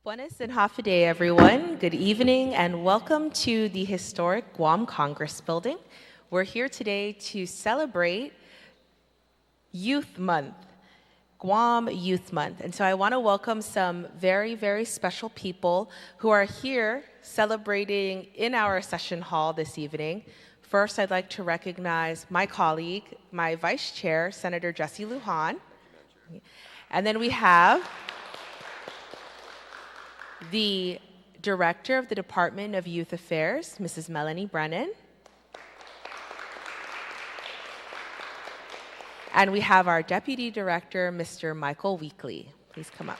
Buenas and half a day, everyone. Good evening and welcome to the historic Guam Congress Building. We're here today to celebrate Youth Month, Guam Youth Month. And so I want to welcome some very, very special people who are here celebrating in our session hall this evening. First, I'd like to recognize my colleague, my Vice Chair, Senator Jesse Lujan. And then we have the Director of the Department of Youth Affairs, Mrs. Melanie Brennan. And we have our Deputy Director, Mr. Michael Weekly. Please come up.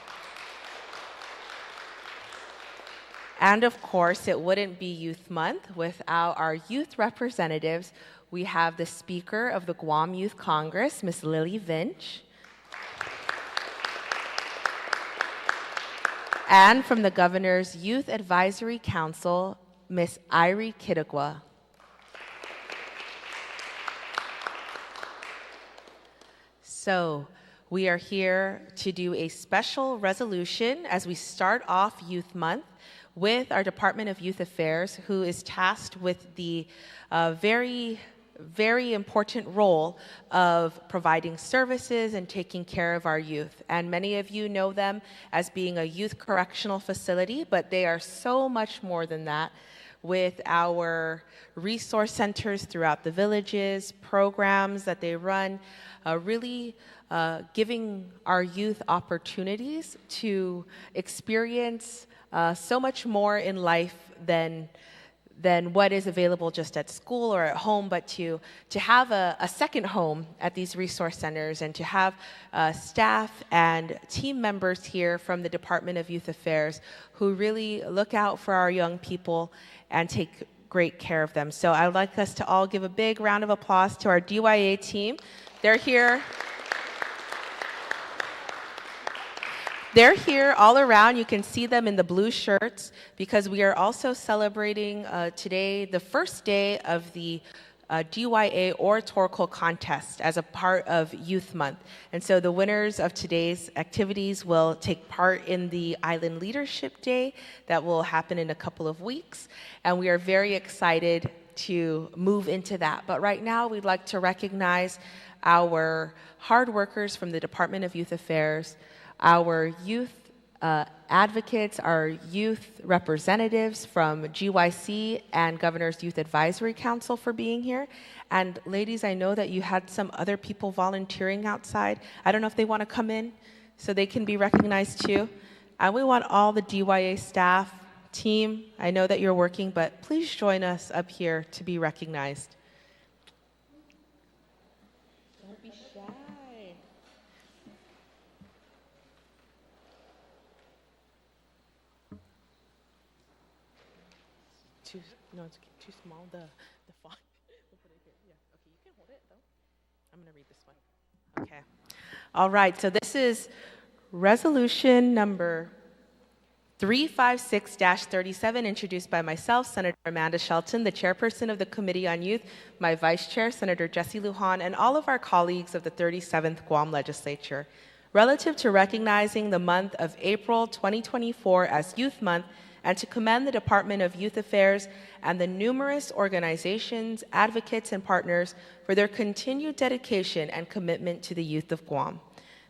And of course, it wouldn't be Youth Month without our youth representatives. We have the Speaker of the Guam Youth Congress, Ms. Lily Vinch. And from the Governor's Youth Advisory Council, Ms. Irie Kittigwa. So we are here to do a special resolution as we start off Youth Month with our Department of Youth Affairs, who is tasked with the very important role of providing services and taking care of our youth. And many of you know them as being a youth correctional facility, but they are so much more than that, with our resource centers throughout the villages, programs that they run, really giving our youth opportunities to experience so much more in life than what is available just at school or at home, but to have a second home at these resource centers and to have staff and team members here from the Department of Youth Affairs who really look out for our young people and take great care of them. So I would like us to all give a big round of applause to our DYA team. They're here. They're here all around. You can see them in the blue shirts because we are also celebrating today the first day of the DYA Oratorical Contest as a part of Youth Month. And so the winners of today's activities will take part in the Island Leadership Day that will happen in a couple of weeks. And we are very excited to move into that. But right now, we'd like to recognize our hard workers from the Department of Youth Affairs, our youth advocates, our youth representatives from GYC and Governor's Youth Advisory Council for being here. And ladies, I know that you had some other people volunteering outside. I don't know if they want to come in so they can be recognized too. And we want all the DYA staff, team, I know that you're working, but please join us up here to be recognized. Don't be shy. No, it's too small, the font. We'll put it here. Yeah, okay, you can hold it though. I'm gonna read this one. Okay. All right, so this is resolution number 356-37, introduced by myself, Senator Amanda Shelton, the chairperson of the Committee on Youth, my vice chair, Senator Jesse Lujan, and all of our colleagues of the 37th Guam Legislature, relative to recognizing the month of April 2024 as Youth Month, and to commend the Department of Youth Affairs and the numerous organizations, advocates, and partners for their continued dedication and commitment to the youth of Guam.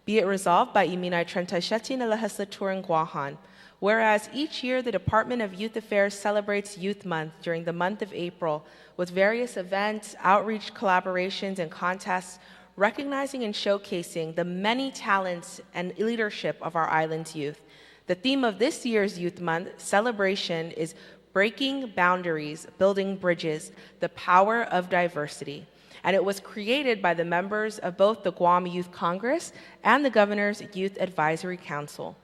Be it resolved by Iminay Trentaishetti na Legislature Guahan, whereas each year the Department of Youth Affairs celebrates Youth Month during the month of April with various events, outreach collaborations, and contests, recognizing and showcasing the many talents and leadership of our island's youth. The theme of this year's Youth Month celebration is Breaking Boundaries, Building Bridges, the Power of Diversity. And it was created by the members of both the Guam Youth Congress and the Governor's Youth Advisory Council.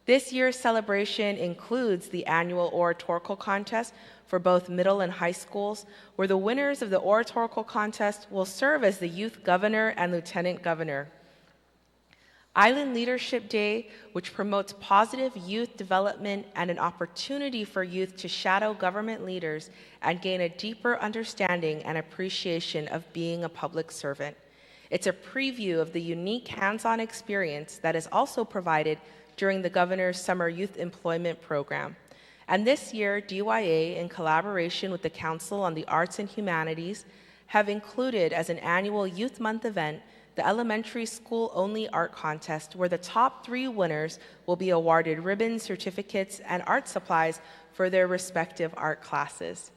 This year's celebration includes the annual oratorical contest for both middle and high schools, where the winners of the oratorical contest will serve as the youth governor and lieutenant governor. Island Leadership Day, which promotes positive youth development and an opportunity for youth to shadow government leaders and gain a deeper understanding and appreciation of being a public servant. It's a preview of the unique hands-on experience that is also provided during the Governor's Summer Youth Employment Program. And this year, DYA, in collaboration with the Council on the Arts and Humanities, have included as an annual Youth Month event the elementary school-only art contest, where the top 3 winners will be awarded ribbons, certificates, and art supplies for their respective art classes.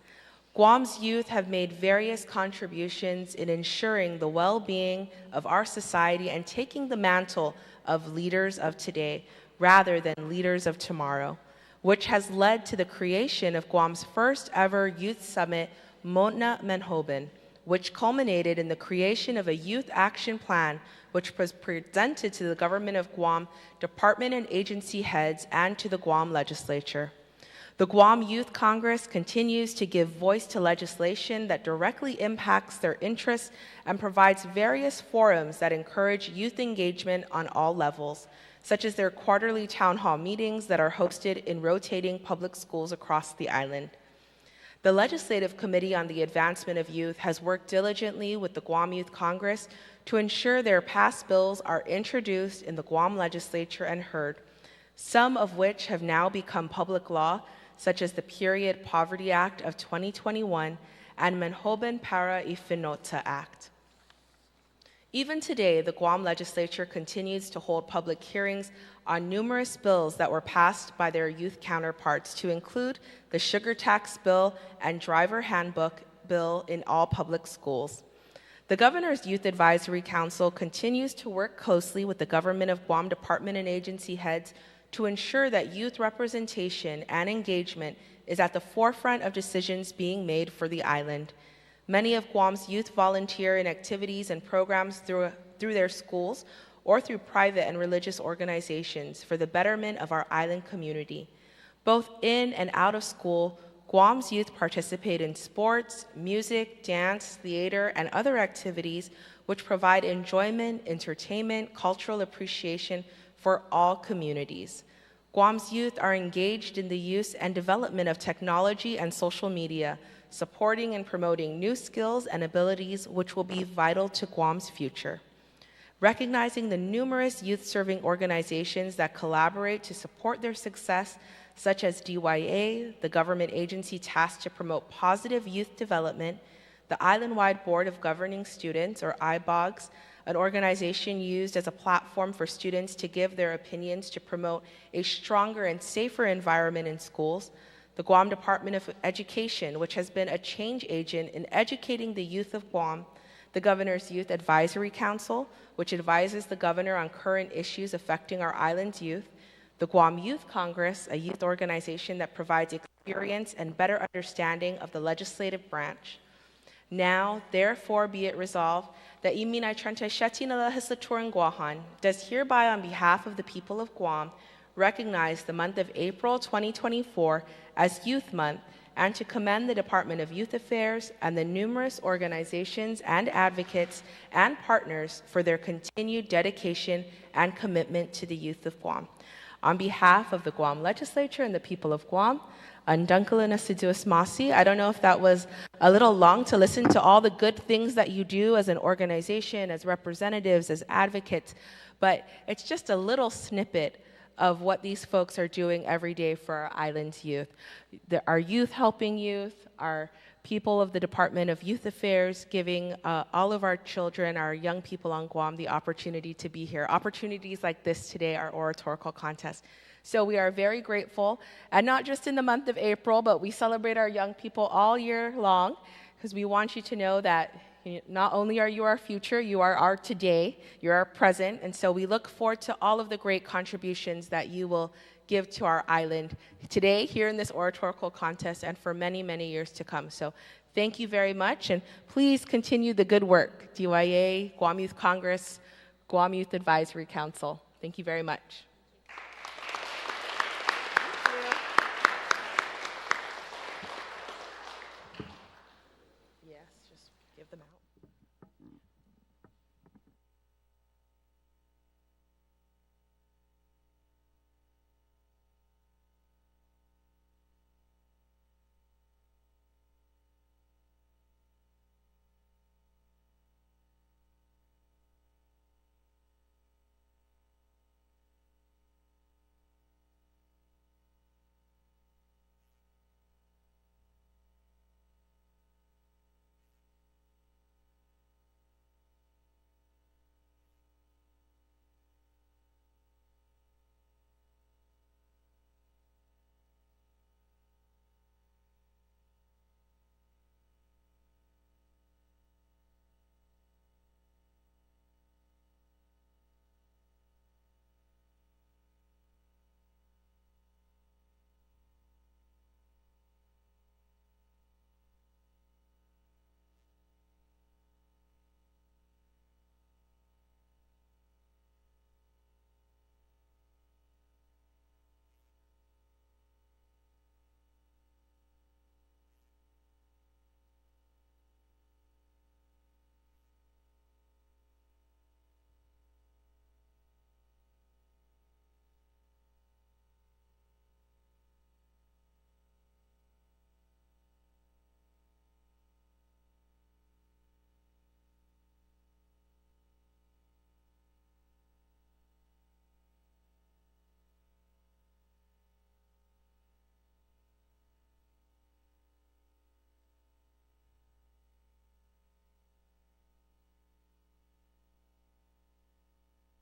Guam's youth have made various contributions in ensuring the well-being of our society and taking the mantle of leaders of today rather than leaders of tomorrow, which has led to the creation of Guam's first ever youth summit, Motna Menhoben, which culminated in the creation of a youth action plan which was presented to the government of Guam, department and agency heads, and to the Guam legislature. The Guam Youth Congress continues to give voice to legislation that directly impacts their interests and provides various forums that encourage youth engagement on all levels, such as their quarterly town hall meetings that are hosted in rotating public schools across the island. The Legislative Committee on the Advancement of Youth has worked diligently with the Guam Youth Congress to ensure their passed bills are introduced in the Guam legislature and heard, some of which have now become public law, such as the Period Poverty Act of 2021 and Menhoben Para Ifinota Act. Even today, the Guam legislature continues to hold public hearings on numerous bills that were passed by their youth counterparts, to include the sugar tax bill and driver handbook bill in all public schools. The Governor's Youth Advisory Council continues to work closely with the Government of Guam department and agency heads to ensure that youth representation and engagement is at the forefront of decisions being made for the island. Many of Guam's youth volunteer in activities and programs through their schools or through private and religious organizations for the betterment of our island community. Both in and out of school, Guam's youth participate in sports, music, dance, theater, and other activities which provide enjoyment, entertainment, cultural appreciation for all communities. Guam's youth are engaged in the use and development of technology and social media, supporting and promoting new skills and abilities which will be vital to Guam's future. Recognizing the numerous youth-serving organizations that collaborate to support their success, such as DYA, the government agency tasked to promote positive youth development, the Island-Wide Board of Governing Students, or IBOGS, an organization used as a platform for students to give their opinions to promote a stronger and safer environment in schools, the Guam Department of Education, which has been a change agent in educating the youth of Guam, the Governor's Youth Advisory Council, which advises the governor on current issues affecting our island's youth, the Guam Youth Congress, a youth organization that provides experience and better understanding of the legislative branch. Now, therefore, be it resolved that Iminay Trenta Shetina Legislature Guahan does hereby, on behalf of the people of Guam, recognize the month of April 2024 as Youth Month, and to commend the Department of Youth Affairs and the numerous organizations and advocates and partners for their continued dedication and commitment to the youth of Guam. On behalf of the Guam Legislature and the people of Guam, Andunkalina Siduas Masi. I don't know if that was a little long to listen to all the good things that you do as an organization, as representatives, as advocates, but it's just a little snippet of what these folks are doing every day for our island's youth. Our youth helping youth, our people of the Department of Youth Affairs giving all of our children, our young people on Guam, the opportunity to be here. Opportunities like this today, our oratorical contest. So we are very grateful, and not just in the month of April, but we celebrate our young people all year long, because we want you to know that not only are you our future, you are our today, you're our present, and so we look forward to all of the great contributions that you will give to our island today, here in this oratorical contest, and for many, many years to come. So thank you very much, and please continue the good work. DYA, Guam Youth Congress, Guam Youth Advisory Council. Thank you very much.